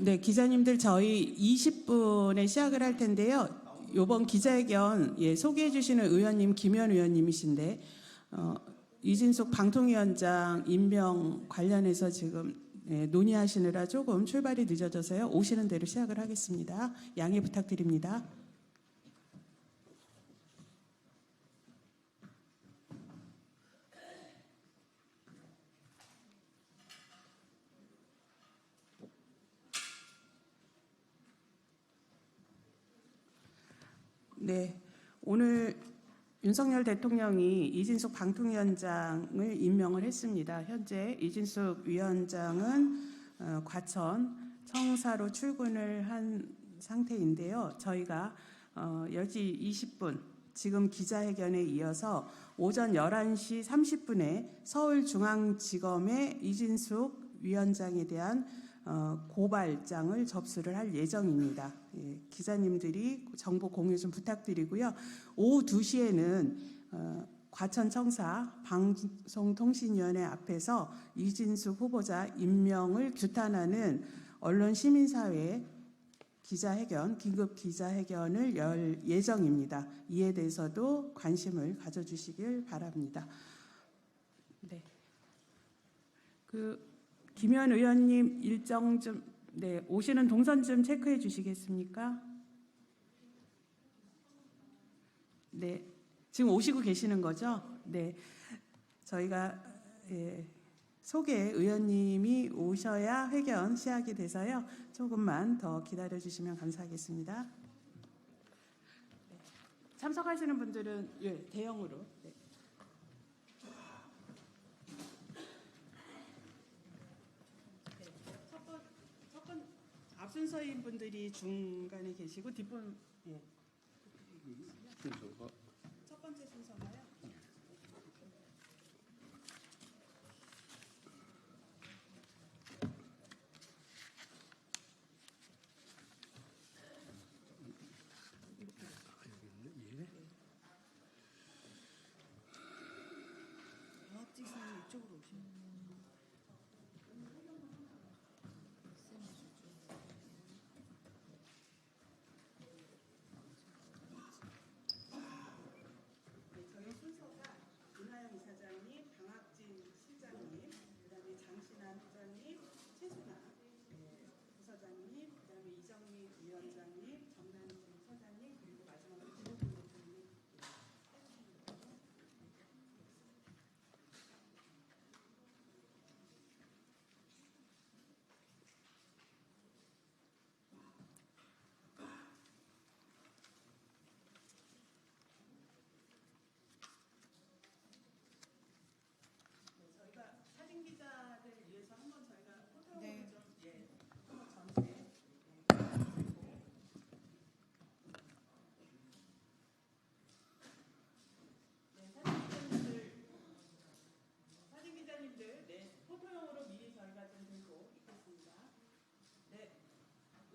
네, 기자님들 저희 20분에 시작을 할 텐데요. 이번 기자회견 소개해 주시는 의원님 김현 의원님이신데 이진숙 방통위원장 임명 관련해서 지금 논의하시느라 조금 출발이 늦어져서요. 오시는 대로 시작을 하겠습니다. 양해 부탁드립니다. 네, 오늘 윤석열 대통령이 이진숙 방통위원장을 임명을 했습니다. 현재 이진숙 위원장은 과천 청사로 출근을 한 상태인데요. 저희가 10시 20분 지금 기자회견에 이어서 오전 11시 30분에 서울중앙지검에 이진숙 위원장에 대한 고발장을 접수를 할 예정입니다. 기자님들이 정보 공유 좀 부탁드리고요. 오후 2시에는 과천청사 방송통신위원회 앞에서 이진숙 후보자 임명을 규탄하는 언론시민사회 기자회견, 긴급 기자회견을 열 예정입니다. 이에 대해서도 관심을 가져주시길 바랍니다. 네. 김현 의원님 일정 좀 오시는 동선 좀 체크해 주시겠습니까? 네, 지금 오시고 계시는 거죠? 네, 저희가 소개 의원님이 오셔야 회견 시작이 돼서요. 조금만 더 기다려 주시면 감사하겠습니다. 네. 참석하시는 분들은 대형으로. 네. 앞순서인 분들이 중간에 계시고 뒷분 순서가 첫 번째 순서가요. 이쪽으로 오시면.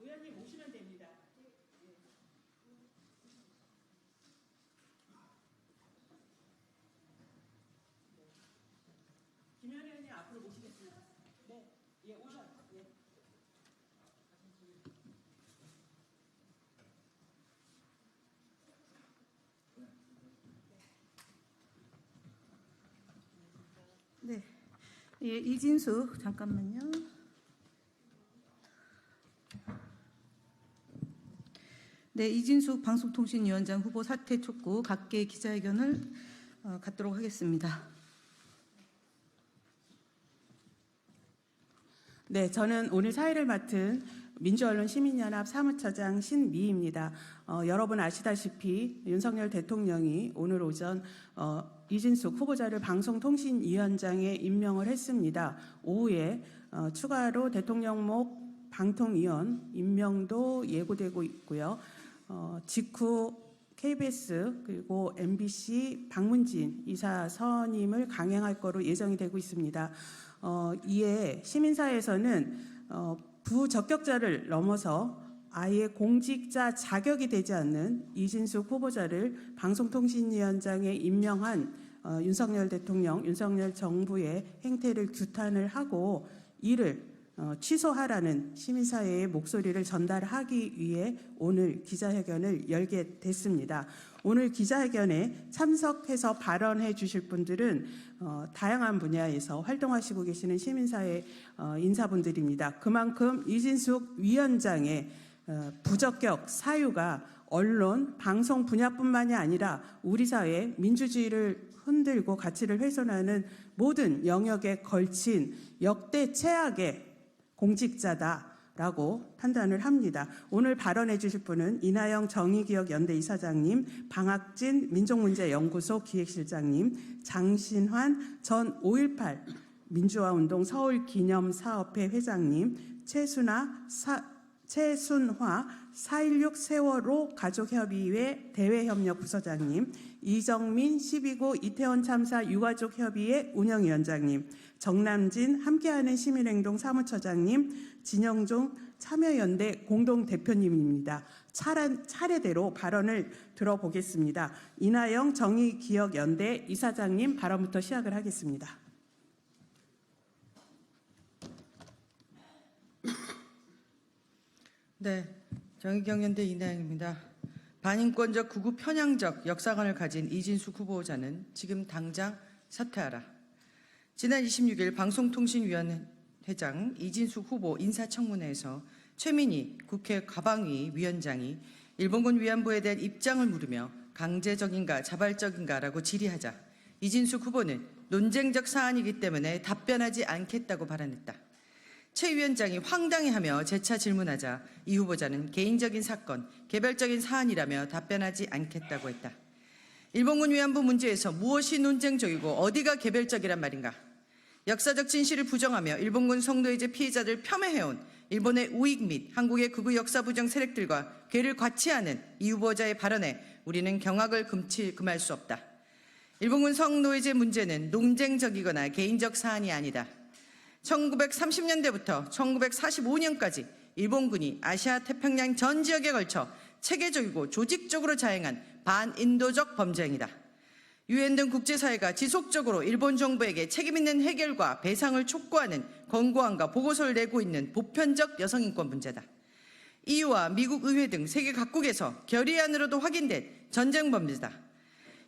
의원님 오시면 됩니다. 김현 의원님 앞으로 모시겠습니다. 네, 오셔요. 네, 이진숙 잠깐만요. 네, 이진숙 방송통신위원장 후보 사퇴 촉구 각계 기자회견을 갖도록 하겠습니다. 네, 저는 오늘 사회를 맡은 민주언론시민연합 사무처장 신미희입니다. 여러분 아시다시피 윤석열 대통령이 오늘 오전 이진숙 후보자를 방송통신위원장에 임명을 했습니다. 오후에 추가로 대통령목 방통위원 임명도 예고되고 있고요. 직후 KBS 그리고 MBC 박문진 이사 선임을 강행할 거로 예정이 되고 있습니다. 이에 시민사회에서는 부적격자를 넘어서 아예 공직자 자격이 되지 않는 이진숙 후보자를 방송통신위원장에 임명한 윤석열 대통령, 윤석열 정부의 행태를 규탄을 하고 이를 취소하라는 시민사회의 목소리를 전달하기 위해 오늘 기자회견을 열게 됐습니다. 오늘 기자회견에 참석해서 발언해 주실 분들은 다양한 분야에서 활동하시고 계시는 시민사회 인사분들입니다. 그만큼 이진숙 위원장의 부적격 사유가 언론, 방송 분야뿐만이 아니라 우리 사회 민주주의를 흔들고 가치를 훼손하는 모든 영역에 걸친 역대 최악의 공직자다라고 판단을 합니다. 오늘 발언해 주실 분은 이나영 정의기억연대 이사장님, 방학진 민족문제연구소 기획실장님, 장신환 전 5.18 민주화운동 서울기념사업회 회장님, 최순화 4.16 세월호 가족협의회 대외협력부서장님, 이정민 12구 이태원 참사 유가족협의회 운영위원장님, 정남진 함께하는 시민행동 사무처장님, 진영종 참여연대 공동대표님입니다. 차례대로 발언을 들어보겠습니다. 이나영 정의기억연대 이사장님 발언부터 시작을 하겠습니다. 네, 정의기억연대 이나영입니다. 반인권적 극우 편향적 역사관을 가진 이진숙 후보자는 지금 당장 사퇴하라. 지난 26일 방송통신위원회장 이진숙 후보 인사청문회에서 최민희 국회 과방위 위원장이 일본군 위안부에 대한 입장을 물으며 강제적인가 자발적인가라고 질의하자 이진숙 후보는 논쟁적 사안이기 때문에 답변하지 않겠다고 발언했다. 최 위원장이 황당해하며 재차 질문하자 이 후보자는 개인적인 사건, 개별적인 사안이라며 답변하지 않겠다고 했다. 일본군 위안부 문제에서 무엇이 논쟁적이고 어디가 개별적이란 말인가? 역사적 진실을 부정하며 일본군 성노예제 피해자들 폄훼해온 일본의 우익 및 한국의 극우 역사 부정 세력들과 궤를 같이하는 이 후보자의 발언에 우리는 경악을 금할 수 없다. 일본군 성노예제 문제는 논쟁적이거나 개인적 사안이 아니다. 1930년대부터 1945년까지 일본군이 아시아 태평양 전 지역에 걸쳐 체계적이고 조직적으로 자행한 반인도적 범죄행위다. 유엔 등 국제사회가 지속적으로 일본 정부에게 책임있는 해결과 배상을 촉구하는 권고안과 보고서를 내고 있는 보편적 여성인권 문제다. EU와 미국 의회 등 세계 각국에서 결의안으로도 확인된 전쟁 범죄다.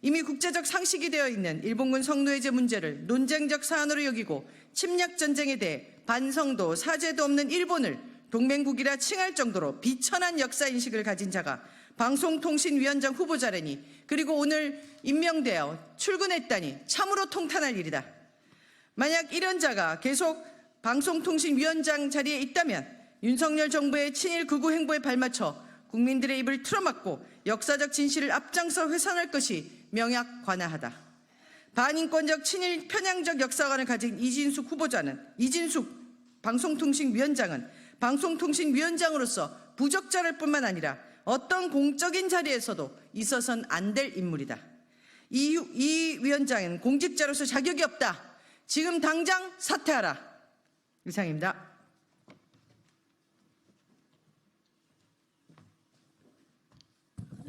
이미 국제적 상식이 되어 있는 일본군 성노예제 문제를 논쟁적 사안으로 여기고 침략 전쟁에 대해 반성도 사죄도 없는 일본을 동맹국이라 칭할 정도로 비천한 역사 인식을 가진 자가 방송통신위원장 후보자라니, 그리고 오늘 임명되어 출근했다니 참으로 통탄할 일이다. 만약 이런 자가 계속 방송통신위원장 자리에 있다면 윤석열 정부의 친일 극우 행보에 발맞춰 국민들의 입을 틀어막고 역사적 진실을 앞장서 훼손할 것이 명약관화하다. 반인권적 친일 편향적 역사관을 가진 이진숙 후보자는, 이진숙 방송통신위원장은 방송통신위원장으로서 부적절할 뿐만 아니라 어떤 공적인 자리에서도 있어선 안 될 인물이다. 이 위원장은 공직자로서 자격이 없다. 지금 당장 사퇴하라. 이상입니다.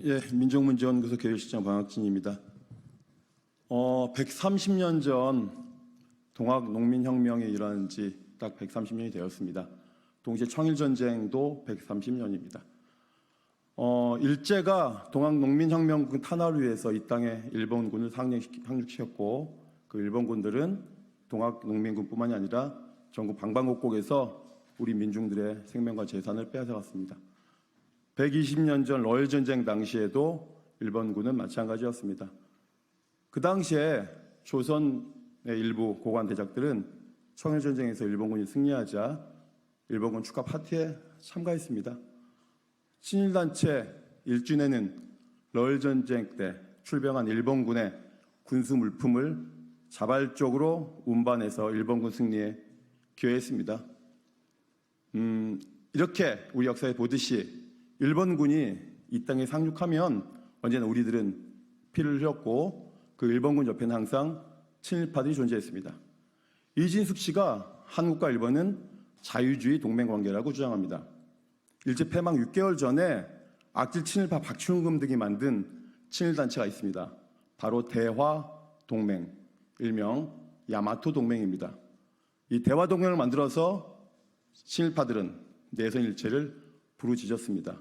예, 민족문제연구소 교육실장 방학진입니다. 130년 전 동학농민혁명이 일어난 지 딱 130년이 되었습니다. 동시에 청일전쟁도 130년입니다. 일제가 동학농민혁명 탄압을 위해서 이 땅에 일본군을 상륙시켰고, 그 일본군들은 동학농민군뿐만이 아니라 전국 방방곡곡에서 우리 민중들의 생명과 재산을 빼앗아갔습니다. 120년 전 러일전쟁 당시에도 일본군은 마찬가지였습니다. 그 당시에 조선의 일부 고관 대작들은 청일전쟁에서 일본군이 승리하자 일본군 축하 파티에 참가했습니다. 친일단체 일진에는 러일전쟁 때 출병한 일본군의 군수 물품을 자발적으로 운반해서 일본군 승리에 기여했습니다. 이렇게 우리 역사에 보듯이 일본군이 이 땅에 상륙하면 언제나 우리들은 피를 흘렸고, 그 일본군 옆에는 항상 친일파들이 존재했습니다. 이진숙 씨가 한국과 일본은 자유주의 동맹관계라고 주장합니다. 일제 폐망 6개월 전에 악질 친일파 박충금 등이 만든 친일단체가 있습니다. 바로 대화동맹, 일명 야마토 동맹입니다. 이 대화동맹을 만들어서 친일파들은 내선일체를 부르짖었습니다.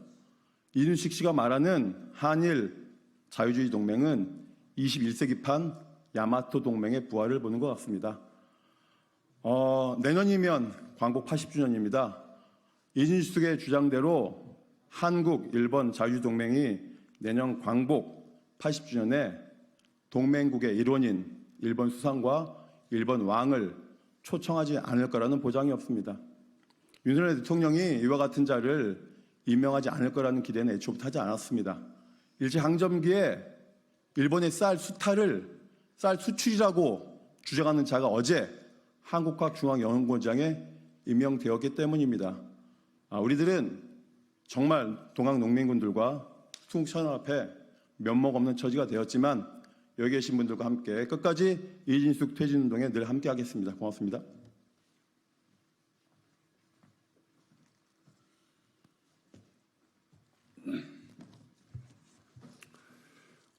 이준식 씨가 말하는 한일 자유주의 동맹은 21세기판 야마토 동맹의 부활을 보는 것 같습니다. 내년이면 광복 80주년입니다. 이준식의 주장대로 한국, 일본 자유주의 동맹이 내년 광복 80주년에 동맹국의 일원인 일본 수상과 일본 왕을 초청하지 않을 거라는 보장이 없습니다. 윤석열 대통령이 이와 같은 자를 임명하지 않을 거라는 기대는 애초부터 하지 않았습니다. 일제강점기에 일본의 쌀 수출이라고 주장하는 자가 어제 한국과중앙연구원장에 임명되었기 때문입니다. 우리들은 정말 동학 농민군들과 순국천연합회 면목 없는 처지가 되었지만 여기 계신 분들과 함께 끝까지 이진숙 퇴진운동에 늘 함께하겠습니다. 고맙습니다.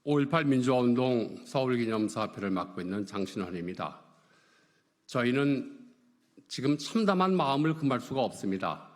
(5.18) 민주화운동 서울기념사업회를 맡고 있는 장신환입니다. 저희는 지금 참담한 마음을 금할 수가 없습니다.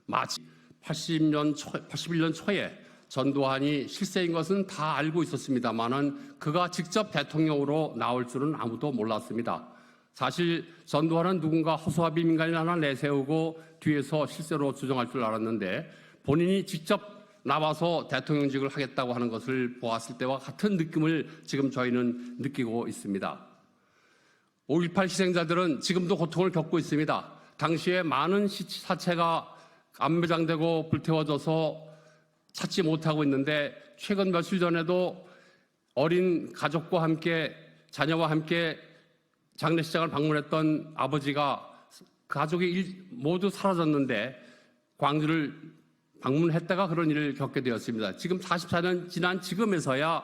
마치 81년 초에 전두환이 실세인 것은 다 알고 있었습니다만은 그가 직접 대통령으로 나올 줄은 아무도 몰랐습니다. 사실 전두환은 누군가 허수아비 민간인 하나 내세우고 뒤에서 실세로 주장할 줄 알았는데 본인이 직접 나와서 대통령직을 하겠다고 하는 것을 보았을 때와 같은 느낌을 지금 저희는 느끼고 있습니다. 5.18 희생자들은 지금도 고통을 겪고 있습니다. 당시에 많은 사체가 안매장되고 불태워져서 찾지 못하고 있는데 최근 며칠 전에도 어린 가족과 함께 자녀와 함께 장례식장을 방문했던 아버지가 가족이 모두 사라졌는데 광주를 방문했다가 그런 일을 겪게 되었습니다. 지금 44년 지난 지금에서야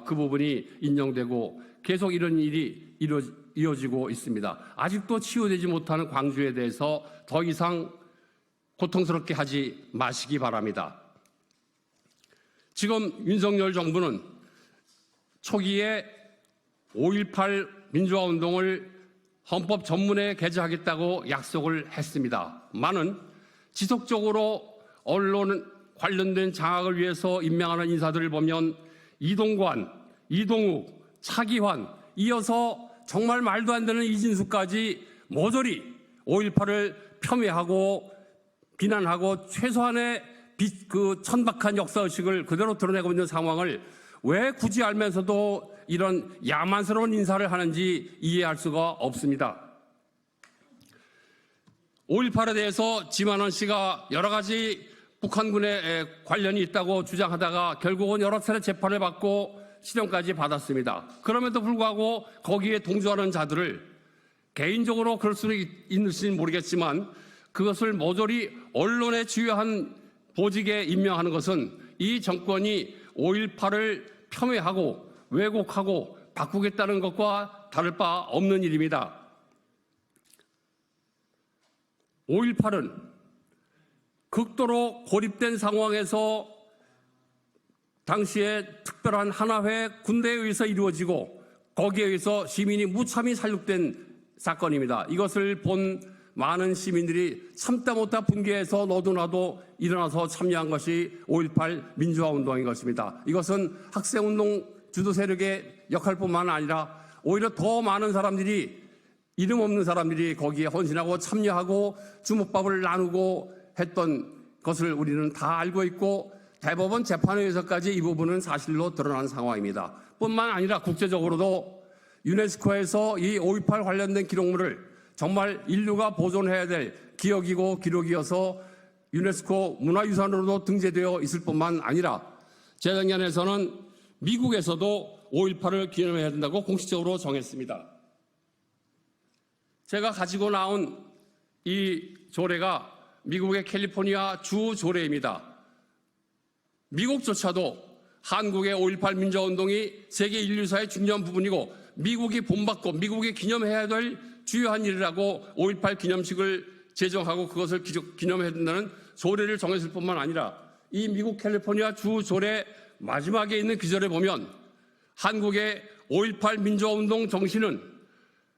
그 부분이 인정되고 계속 이런 일이 이어지고 있습니다. 아직도 치유되지 못하는 광주에 대해서 더 이상 고통스럽게 하지 마시기 바랍니다. 지금 윤석열 정부는 초기에 5.18 민주화운동을 헌법 전문에 게재하겠다고 약속을 했습니다만은 지속적으로 언론 관련된 장악을 위해서 임명하는 인사들을 보면 이동관, 이동욱, 차기환, 이어서 정말 말도 안 되는 이진숙까지 모조리 5.18을 폄훼하고 비난하고 최소한의 그 천박한 역사의식을 그대로 드러내고 있는 상황을 왜 굳이 알면서도 이런 야만스러운 인사를 하는지 이해할 수가 없습니다. 5.18에 대해서 지만원 씨가 여러 가지 북한군에 관련이 있다고 주장하다가 결국은 여러 차례 재판을 받고 실형까지 받았습니다. 그럼에도 불구하고 거기에 동조하는 자들을 개인적으로 그럴 수는 있을지는 모르겠지만 그것을 모조리 언론에 주요한 보직에 임명하는 것은 이 정권이 5.18을 폄훼하고 왜곡하고 바꾸겠다는 것과 다를 바 없는 일입니다. 5.18은 극도로 고립된 상황에서 당시에 특별한 하나회 군대에 의해서 이루어지고 거기에 의해서 시민이 무참히 살육된 사건입니다. 이것을 본 많은 시민들이 참다 못하 분개해서 너도 나도 일어나서 참여한 것이 5.18 민주화운동인 것입니다. 이것은 학생운동 주도 세력의 역할뿐만 아니라 오히려 더 많은 사람들이 이름 없는 사람들이 거기에 헌신하고 참여하고 주먹밥을 나누고 했던 것을 우리는 다 알고 있고 대법원 재판에 의해서까지 이 부분은 사실로 드러난 상황입니다. 뿐만 아니라 국제적으로도 유네스코에서 이 5.18 관련된 기록물을 정말 인류가 보존해야 될 기억이고 기록이어서 유네스코 문화유산으로도 등재되어 있을 뿐만 아니라 재작년에서는 미국에서도 5.18을 기념해야 된다고 공식적으로 정했습니다. 제가 가지고 나온 이 조례가 미국의 캘리포니아 주 조례입니다. 미국조차도 한국의 5.18 민주화운동이 세계 인류사의 중요한 부분이고 미국이 본받고 미국이 기념해야 될 주요한 일이라고 5.18 기념식을 제정하고 그것을 기념해야 된다는 조례를 정했을 뿐만 아니라 이 미국 캘리포니아 주 조례 마지막에 있는 기절에 보면 한국의 5.18 민주화운동 정신은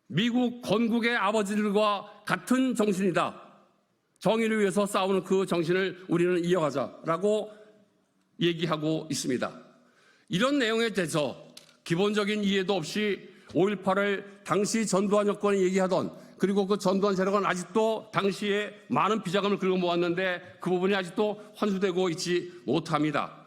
미국 건국의 아버지들과 같은 정신이다. 정의를 위해서 싸우는 그 정신을 우리는 이어가자라고 얘기하고 있습니다. 이런 내용에 대해서 기본적인 이해도 없이 5.18을 당시 전두환 여권이 얘기하던, 그리고 그 전두환 세력은 아직도 당시에 많은 비자금을 긁어모았는데 그 부분이 아직도 환수되고 있지 못합니다.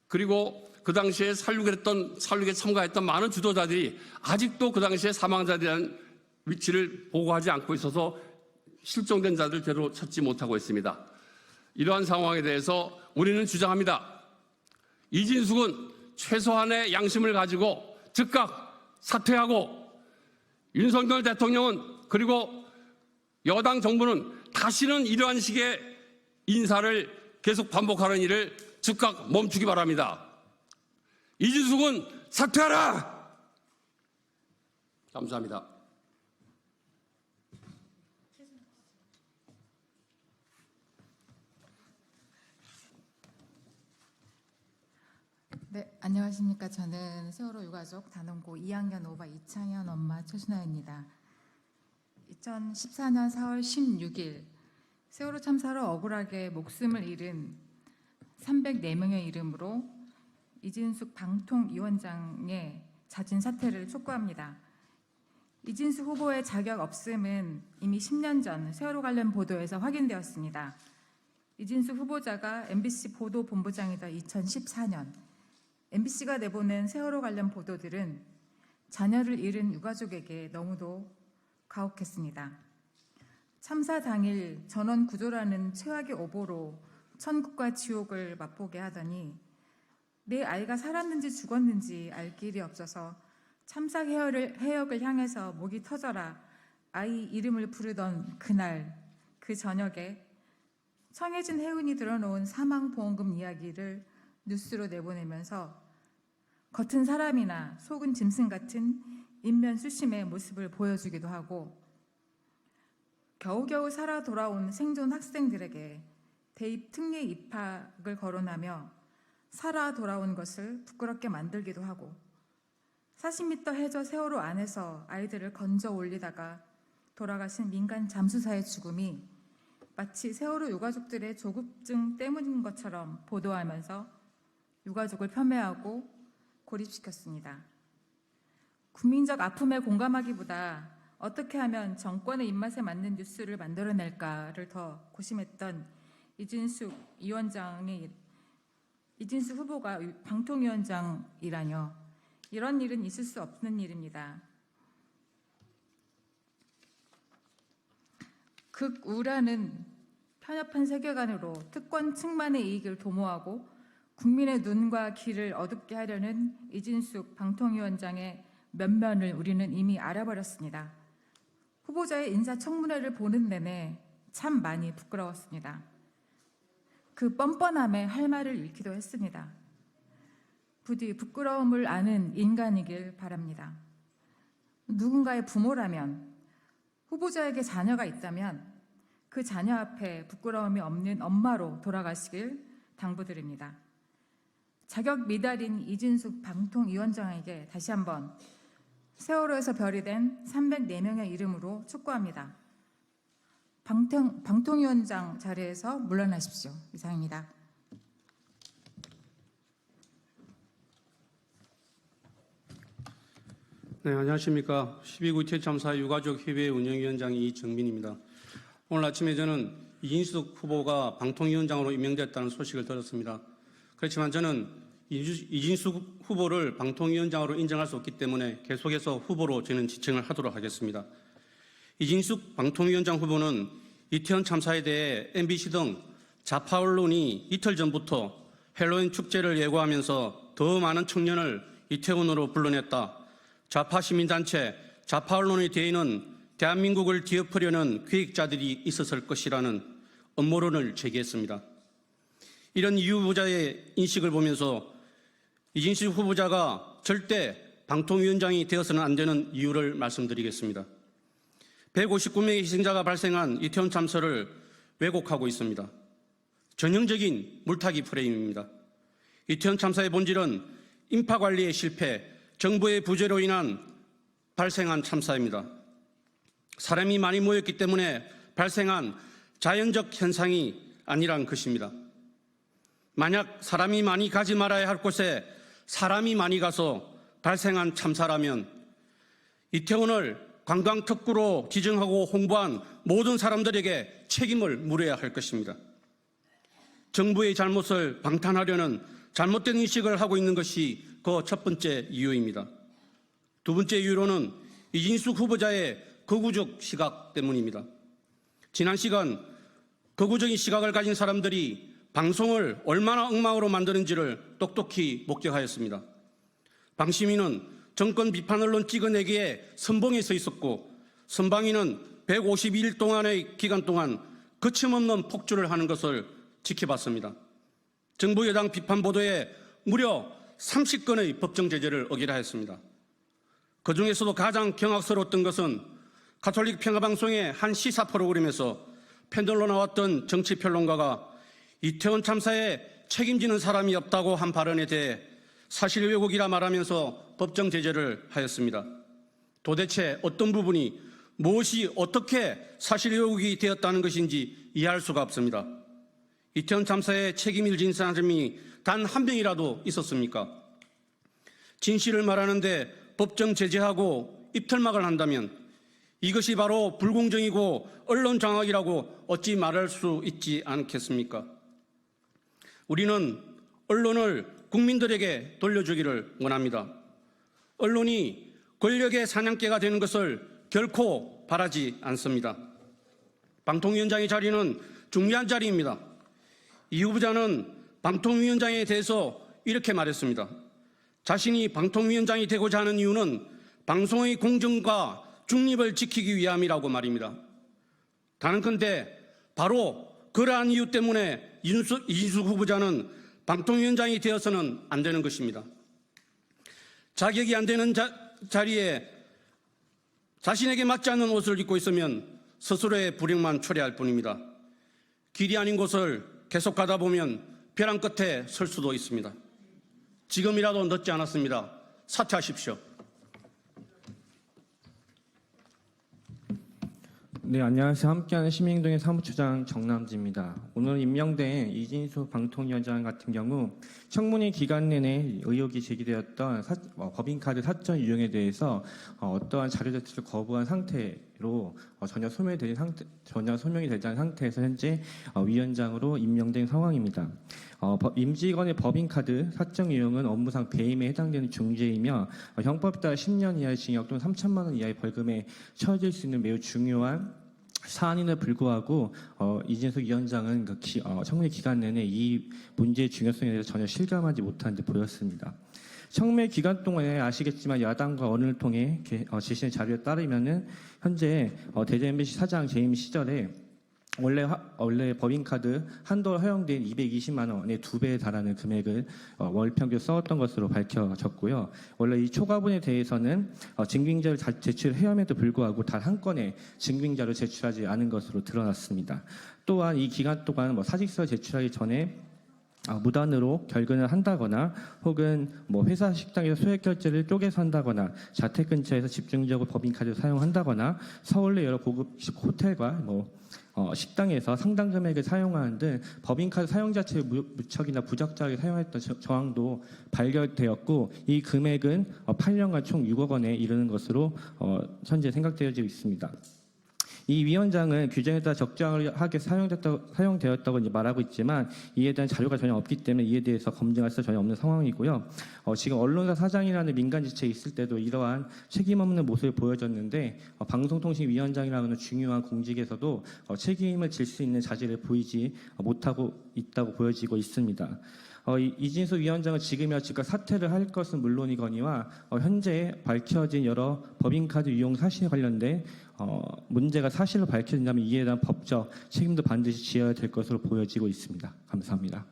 그리고 그 당시에 살육에 참가했던 많은 주도자들이 아직도 그 당시에 사망자에 대한 위치를 보고하지 않고 있어서 실종된 자들 제대로 찾지 못하고 있습니다. 이러한 상황에 대해서 우리는 주장합니다. 이진숙은 최소한의 양심을 가지고 즉각 사퇴하고, 윤석열 대통령은, 그리고 여당 정부는 다시는 이러한 식의 인사를 계속 반복하는 일을 즉각 멈추기 바랍니다. 이진숙은 사퇴하라! 감사합니다. 네, 안녕하십니까. 저는 세월호 유가족 단원고 2학년 5반 이창현 엄마 최순아입니다. 2014년 4월 16일 세월호 참사로 억울하게 목숨을 잃은 304명의 이름으로 이진숙 방통위원장의 자진 사퇴를 촉구합니다. 이진숙 후보의 자격 없음은 이미 10년 전 세월호 관련 보도에서 확인되었습니다. 이진숙 후보자가 MBC 보도본부장이던 2014년 MBC가 내보낸 세월호 관련 보도들은 자녀를 잃은 유가족에게 너무도 가혹했습니다. 참사 당일 전원 구조라는 최악의 오보로 천국과 지옥을 맛보게 하더니 내 아이가 살았는지 죽었는지 알 길이 없어서 참사 해역을 향해서 목이 터져라 아이 이름을 부르던 그날 그 저녁에 청해진 해운이 들어놓은 사망보험금 이야기를 뉴스로 내보내면서 겉은 사람이나 속은 짐승 같은 인면수심의 모습을 보여주기도 하고, 겨우겨우 살아 돌아온 생존 학생들에게 대입 특례 입학을 거론하며 살아 돌아온 것을 부끄럽게 만들기도 하고, 40m 해저 세월호 안에서 아이들을 건져 올리다가 돌아가신 민간 잠수사의 죽음이 마치 세월호 유가족들의 조급증 때문인 것처럼 보도하면서 유가족을 폄훼하고 고립시켰습니다. 국민적 아픔에 공감하기보다 어떻게 하면 정권의 입맛에 맞는 뉴스를 만들어낼까를 더 고심했던 이진숙 후보가 방통위원장이라뇨. 이런 일은 있을 수 없는 일입니다. 극우라는 편협한 세계관으로 특권 측만의 이익을 도모하고 국민의 눈과 귀를 어둡게 하려는 이진숙 방통위원장의 면면을 우리는 이미 알아버렸습니다. 후보자의 인사청문회를 보는 내내 참 많이 부끄러웠습니다. 그 뻔뻔함에 할 말을 잃기도 했습니다. 부디 부끄러움을 아는 인간이길 바랍니다. 누군가의 부모라면, 후보자에게 자녀가 있다면 그 자녀 앞에 부끄러움이 없는 엄마로 돌아가시길 당부드립니다. 자격 미달인 이진숙 방통위원장에게 다시 한번 세월호에서 별이된 304명의 이름으로 촉구합니다. 방통위원장 자리에서 물러나십시오. 이상입니다. 네, 안녕하십니까. 12구 이태원 참사 유가족 협의회 운영위원장 이정민입니다. 오늘 아침에 저는 이진숙 후보가 방통위원장으로 임명됐다는 소식을 들었습니다. 그렇지만 저는 이진숙 후보를 방통위원장으로 인정할 수 없기 때문에 계속해서 후보로 저는 지칭을 하도록 하겠습니다. 이진숙 방통위원장 후보는 이태원 참사에 대해 MBC 등 좌파 언론이 이틀 전부터 헬로윈 축제를 예고하면서 더 많은 청년을 이태원으로 불러냈다. 좌파 시민단체, 좌파 언론의 뒤에는 대한민국을 뒤엎으려는 기획자들이 있었을 것이라는 음모론을 제기했습니다. 이런 이 후보자의 인식을 보면서 이진숙 후보자가 절대 방통위원장이 되어서는 안 되는 이유를 말씀드리겠습니다. 159명의 희생자가 발생한 이태원 참사를 왜곡하고 있습니다. 전형적인 물타기 프레임입니다. 이태원 참사의 본질은 인파관리의 실패, 정부의 부재로 인한 발생한 참사입니다. 사람이 많이 모였기 때문에 발생한 자연적 현상이 아니란 것입니다. 만약 사람이 많이 가지 말아야 할 곳에 사람이 많이 가서 발생한 참사라면 이태원을 관광특구로 지정하고 홍보한 모든 사람들에게 책임을 물어야 할 것입니다. 정부의 잘못을 방탄하려는 잘못된 인식을 하고 있는 것이 그 첫 번째 이유입니다. 두 번째 이유로는 이진숙 후보자의 극우적 시각 때문입니다. 지난 시간 극우적인 시각을 가진 사람들이 방송을 얼마나 엉망으로 만드는지를 똑똑히 목격하였습니다. 방시민은 정권 비판 언론 찍어내기에 선봉에 서 있었고 선방위는 152일 동안의 기간 동안 거침없는 폭주를 하는 것을 지켜봤습니다. 정부 여당 비판 보도에 무려 30건의 법정 제재를 어기라 했습니다. 그중에서도 가장 경악스러웠던 것은 가톨릭 평화방송의 한 시사 프로그램에서 패널로 나왔던 정치평론가가 이태원 참사에 책임지는 사람이 없다고 한 발언에 대해 사실 왜곡이라 말하면서 법정 제재를 하였습니다. 도대체 어떤 부분이 무엇이 어떻게 사실 왜곡이 되었다는 것인지 이해할 수가 없습니다. 이태원 참사에 책임을 진 사람이 단 한 명이라도 있었습니까? 진실을 말하는데 법정 제재하고 입틀막을 한다면 이것이 바로 불공정이고 언론 장악이라고 어찌 말할 수 있지 않겠습니까? 우리는 언론을 국민들에게 돌려주기를 원합니다. 언론이 권력의 사냥개가 되는 것을 결코 바라지 않습니다. 방통위원장의 자리는 중요한 자리입니다. 이 후보자는 방통위원장에 대해서 이렇게 말했습니다. 자신이 방통위원장이 되고자 하는 이유는 방송의 공정과 중립을 지키기 위함이라고 말입니다. 단언컨대 바로 그러한 이유 때문에 이진숙 후보자는 방통위원장이 되어서는 안 되는 것입니다. 자격이 안 되는 자리에 자신에게 맞지 않는 옷을 입고 있으면 스스로의 불행만 초래할 뿐입니다. 길이 아닌 곳을 계속 가다 보면 벼랑 끝에 설 수도 있습니다. 지금이라도 늦지 않았습니다. 사퇴하십시오. 네, 안녕하세요. 함께하는 시민행동의 사무처장 정남지입니다. 오늘 임명된 이진숙 방통위원장 같은 경우 청문회 기간 내내 의혹이 제기되었던 법인카드 사적 유용에 대해서 어떠한 자료 제출을 거부한 상태로 전혀 소명이 되지 않은 상태에서 현재 위원장으로 임명된 상황입니다. 임직원의 법인카드 사적 유용은 업무상 배임에 해당되는 중죄이며 형법에 따라 10년 이하의 징역 또는 3천만 원 이하의 벌금에 처해질 수 있는 매우 중요한 사안임에도 불구하고 이진숙 위원장은 청문회 기간 내내 이 문제의 중요성에 대해서 전혀 실감하지 못한 듯 보였습니다. 청문회 기간 동안에 아시겠지만 야당과 언론을 통해 제시된 자료에 따르면은 현재 대전 MBC 사장 재임 시절에 원래 법인카드 한도가 허용된 220만 원의 2배에 달하는 금액을 월 평균 써왔던 것으로 밝혀졌고요. 원래 이 초과분에 대해서는 증빙자를 제출해야함에도 불구하고 단 한 건의 증빙자를 제출하지 않은 것으로 드러났습니다. 또한 이 기간 동안 사직서 제출하기 전에 무단으로 결근을 한다거나 혹은 회사 식당에서 소액 결제를 쪼개서 한다거나 자택 근처에서 집중적으로 법인카드를 사용한다거나 서울 내 여러 고급 호텔과 식당에서 상당 금액을 사용하는 등 법인카드 사용 자체의 무척이나 부적절하게 사용했던 정황도 발견되었고 이 금액은 8년간 총 6억 원에 이르는 것으로 현재 생각되어지고 있습니다. 이 위원장은 규정에 따라 적정하게 사용되었다고 말하고 있지만 이에 대한 자료가 전혀 없기 때문에 이에 대해서 검증할 수 전혀 없는 상황이고요. 지금 언론사 사장이라는 민간 지체에 있을 때도 이러한 책임 없는 모습을 보여줬는데 방송통신위원장이라는 중요한 공직에서도 책임을 질 수 있는 자질을 보이지 못하고 있다고 보여지고 있습니다. 이진숙 위원장은 지금이야 즉각 사퇴를 할 것은 물론이거니와 현재 밝혀진 여러 법인카드 유용 사실에 관련된 문제가 사실로 밝혀진다면 이에 대한 법적 책임도 반드시 지어야 될 것으로 보여지고 있습니다. 감사합니다.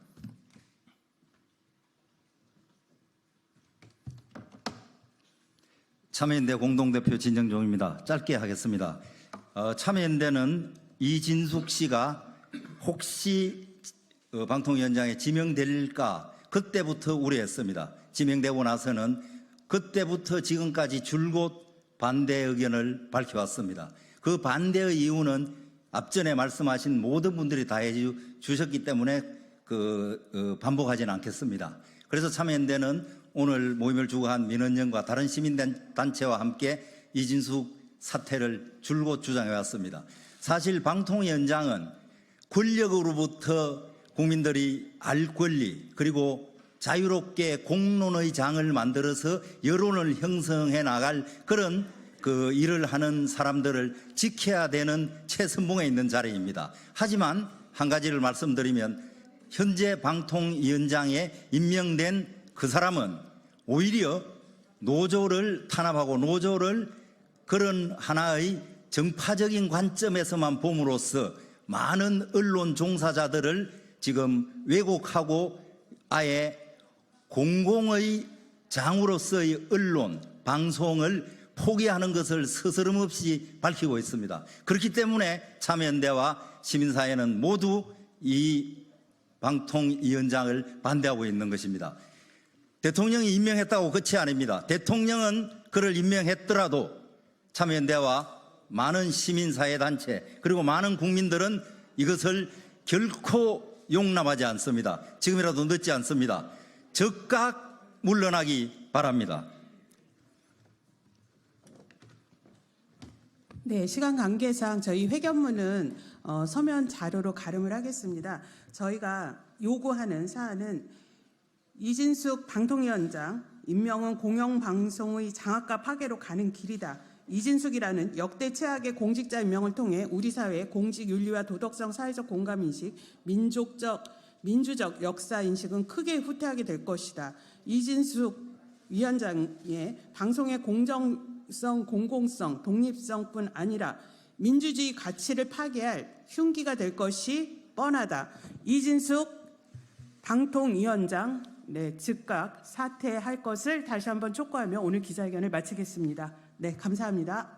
참여연대 공동대표 진정종입니다. 짧게 하겠습니다. 참여연대는 이진숙 씨가 혹시 방통위원장에 지명될까 그때부터 우려했습니다. 지명되고 나서는 그때부터 지금까지 줄곧 반대 의견을 밝혀왔습니다. 그 반대의 이유는 앞전에 말씀하신 모든 분들이 다 해주셨기 때문에 반복하지는 않겠습니다. 그래서 참여연대는 오늘 모임을 주관한 민원연과 다른 시민단체와 함께 이진숙 사퇴를 줄곧 주장해 왔습니다. 사실 방통위원장은 권력으로부터 국민들이 알 권리 그리고 자유롭게 공론의 장을 만들어서 여론을 형성해 나갈 그런 일을 하는 사람들을 지켜야 되는 최선봉에 있는 자리입니다. 하지만 한 가지를 말씀드리면 현재 방통위원장에 임명된 그 사람은 오히려 노조를 탄압하고 노조를 그런 하나의 정파적인 관점에서만 봄으로써 많은 언론 종사자들을 지금 왜곡하고 아예 공공의 장으로서의 언론, 방송을 포기하는 것을 스스럼없이 밝히고 있습니다. 그렇기 때문에 참여연대와 시민사회는 모두 이 방통위원장을 반대하고 있는 것입니다. 대통령이 임명했다고 끝이 아닙니다. 대통령은 그를 임명했더라도 참여연대와 많은 시민사회단체 그리고 많은 국민들은 이것을 결코 용납하지 않습니다. 지금이라도 늦지 않습니다. 즉각 물러나기 바랍니다. 네, 시간 관계상 저희 회견문은 서면 자료로 가름을 하겠습니다. 저희가 요구하는 사안은 이진숙 방통위원장 임명은 공영방송의 장악과 파괴로 가는 길이다. 이진숙이라는 역대 최악의 공직자 임명을 통해 우리 사회의 공직 윤리와 도덕성, 사회적 공감인식, 민주적 역사인식은 크게 후퇴하게 될 것이다. 이진숙 위원장의 방송의 공정성, 공공성, 독립성뿐 아니라 민주주의 가치를 파괴할 흉기가 될 것이 뻔하다. 이진숙 방통위원장 즉각 사퇴할 것을 다시 한번 촉구하며 오늘 기자회견을 마치겠습니다. 네, 감사합니다.